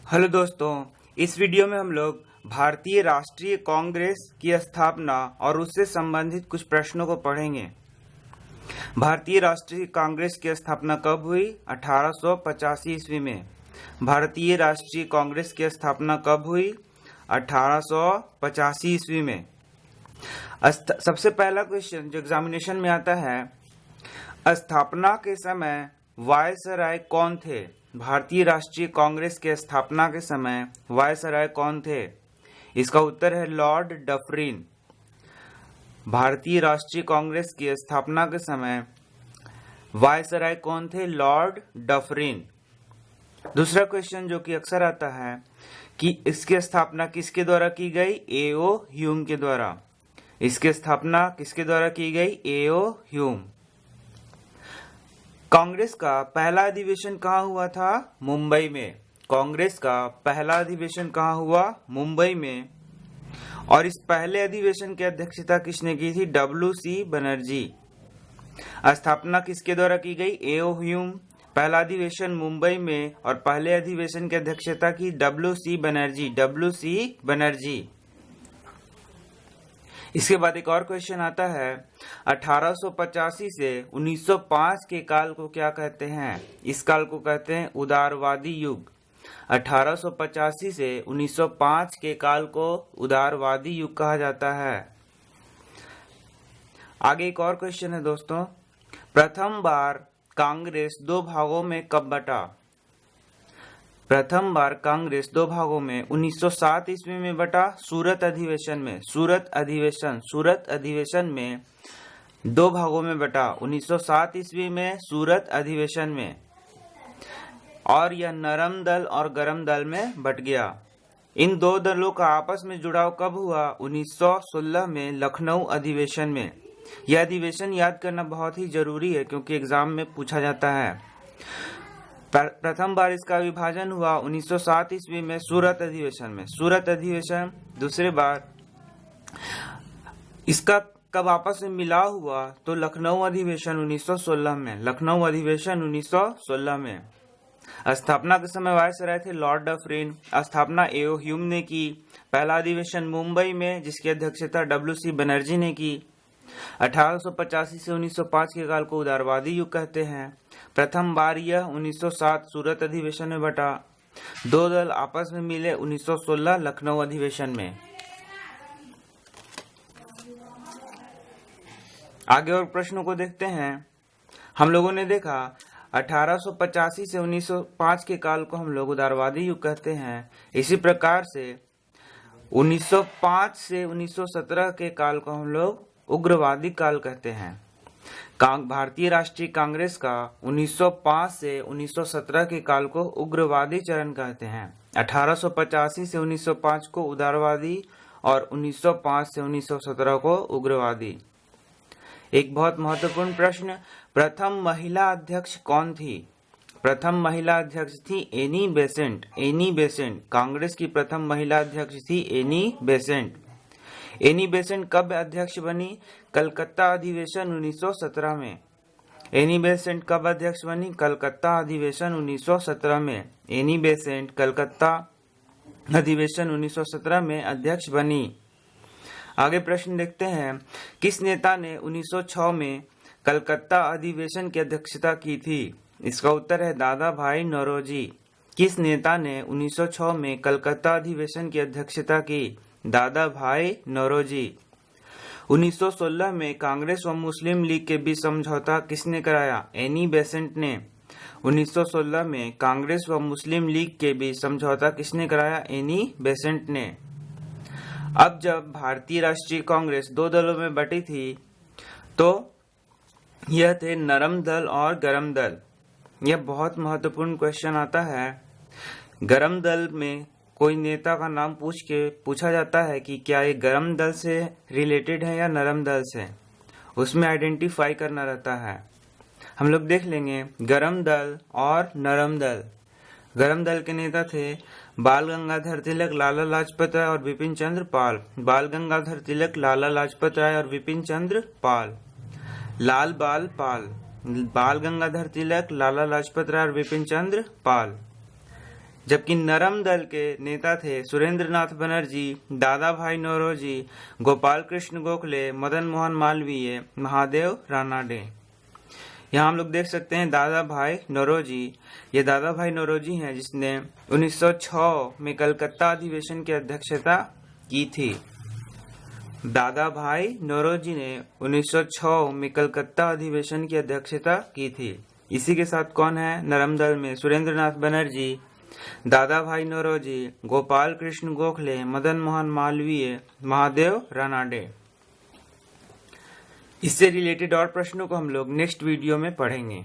Hello दोस्तों, इस video में हम लोग भारतीय राष्ट्रीय कांग्रेस की स्थापना और उससे संबंधित कुछ प्रश्नों को पढ़ेंगे। भारतीय राष्ट्रीय कांग्रेस की स्थापना कब हुई? 1885 ईस्वी में। भारतीय राष्ट्रीय कांग्रेस की स्थापना कब हुई? 1885 ईस्वी में। सबसे पहला क्वेश्चन जो एग्जामिनेशन में आता है, स्थापना के समय वायसराय कौन थे? भारतीय राष्ट्रीय कांग्रेस के स्थापना के समय वायसराय कौन थे? इसका उत्तर है लॉर्ड डफरिन। भारतीय राष्ट्रीय कांग्रेस की स्थापना के समय वायसराय कौन थे? Lord Dufferin. दूसरा क्वेश्चन जो कि अक्सर आता है कि इसकी स्थापना किसके द्वारा की गई? एओ ह्यूम के द्वारा। इसकी स्थापना किसके द्वारा की गई? एओ ह्यूम। कांग्रेस का पहला अधिवेशन कहाँ हुआ था? मुंबई में। कांग्रेस का पहला अधिवेशन कहाँ हुआ? मुंबई में। और इस पहले अधिवेशन की अध्यक्षता किसने की थी? डब्ल्यू.सी. बनर्जी। स्थापना किसके द्वारा की गई? एओ ह्यूम। पहला अधिवेशन मुंबई में और पहले अधिवेशन की अध्यक्षता की डब्ल्यू.सी. बनर्जी। डब्ल्यू.सी. बनर्जी। इसके बाद एक और क्वेश्चन आता है, 1885 से 1905 के काल को क्या कहते हैं? इस काल को कहते हैं उदारवादी युग। 1885 से 1905 के काल को उदारवादी युग कहा जाता है। आगे एक और क्वेश्चन है दोस्तों, प्रथम बार कांग्रेस दो भागों में कब बटा? प्रथम बार कांग्रेस दो भागों में 1907 ईस्वी में बटा। सूरत अधिवेशन में। सूरत अधिवेशन में दो भागों में बटा। 1907 ईस्वी में सूरत अधिवेशन में। और यह नरम दल और गरम दल में बट गया। इन दो दलों का आपस में जुड़ाव कब हुआ? 1916 में लखनऊ अधिवेशन में। यह अधिवेशन याद करना बहुत ही जरूरी है क्योंकि एग्जाम में पूछा जाता है। प्रथम बार इसका विभाजन हुआ 1907 ईस्वी में सूरत अधिवेशन में। सूरत अधिवेशन। दूसरी बार इसका कब आपस में मिलाव हुआ? तो लखनऊ अधिवेशन 1916 में। लखनऊ अधिवेशन 1916 में। स्थापना के समय वायसराय थे लॉर्ड डफरिन। स्थापना एओ ह्यूम ने की। पहला अधिवेशन मुंबई में जिसकी अध्यक्षता डब्ल्यू.सी. बनर्जी ने की। 1885 से 1905 के काल को उदारवादी युग कहते हैं। प्रथम बार यह 1907 सूरत अधिवेशन में बटा। दो दल आपस में मिले 1916 लखनऊ अधिवेशन में। आगे और प्रश्नों को देखते हैं। हम लोगों ने देखा 1885 से 1905 के काल को हम लोग उदारवादी युग कहते हैं। इसी प्रकार से 1905 से 1917 के काल को हम लोग उग्रवादी काल कहते हैं। भारतीय राष्ट्रीय कांग्रेस का 1905 से 1917 के काल को उग्रवादी चरण कहते हैं। 1885 से 1905 को उदारवादी और 1905 से 1917 को उग्रवादी। एक बहुत महत्वपूर्ण प्रश्न, प्रथम महिला अध्यक्ष कौन थी? प्रथम महिला अध्यक्ष थी Annie Besant. Annie Besant Congress की प्रथम महिला अध्यक्ष थी एनी बेसेंट। एनी बेसेंट कब अध्यक्ष बनी? कलकत्ता अधिवेशन 1917 में। एनी बेसेंट कब अध्यक्ष बनी? कलकत्ता अधिवेशन 1917 में। एनी बेसेंट कलकत्ता अधिवेशन 1917 में अध्यक्ष बनी। आगे प्रश्न देखते हैं, किस नेता ने 1906 में कलकत्ता अधिवेशन की अध्यक्षता की थी? इसका उत्तर है दादा भाई नौरोजी। किस नेता ने 1906 में कलकत्ता अधिवेशन की अध्यक्षता की? दादा भाई नौरोजी। 1916 में कांग्रेस व मुस्लिम लीग के बीच समझौता किसने कराया? एनी बेसेंट ने। 1916 में कांग्रेस व मुस्लिम लीग के बीच समझौता किसने कराया? एनी बेसेंट ने। अब जब भारतीय राष्ट्रीय कांग्रेस दो दलों में बटी थी तो यह थे नरम दल और गरम दल। यह बहुत महत्वपूर्ण क्वेश्चन आता है। गरम दल में कोई नेता का नाम पूछ के पूछा जाता है कि क्या ये गरम दल से रिलेटेड है या नरम दल से। उसमें आइडेंटिफाई करना रहता है। हम लोग देख लेंगे गरम दल और नरम दल। गरम दल के नेता थे बाल गंगाधर तिलक, लाला लाजपत राय और विपिन चंद्र पाल। बाल गंगाधर तिलक, लाला लाजपत राय और विपिन चंद्र पाल। लाल बाल पाल। बाल गंगाधर तिलक, लाला लाजपत राय और विपिन चंद्र पाल। जबकि नरम दल के नेता थे सुरेंद्र नाथ बनर्जी, दादा भाई नौरोजी, गोपाल कृष्ण गोखले, मदन मोहन मालवीय, महादेव रानाडे। यहाँ हम लोग देख सकते हैं दादा भाई नौरोजी। ये दादा भाई नौरोजी हैं जिसने 1906 में कलकत्ता अधिवेशन की अध्यक्षता की थी। दादा भाई नौरोजी ने 1906 में कलकत्ता अधिवेशन की अध्यक्षता की थी। इसी के साथ कौन है नरम दल में? सुरेंद्र नाथ बनर्जी, दादा भाई नौरोजी, गोपाल कृष्ण गोखले, मदन मोहन मालवीय, महादेव रानाडे। इससे रिलेटेड और प्रश्नों को हम लोग नेक्स्ट वीडियो में पढ़ेंगे।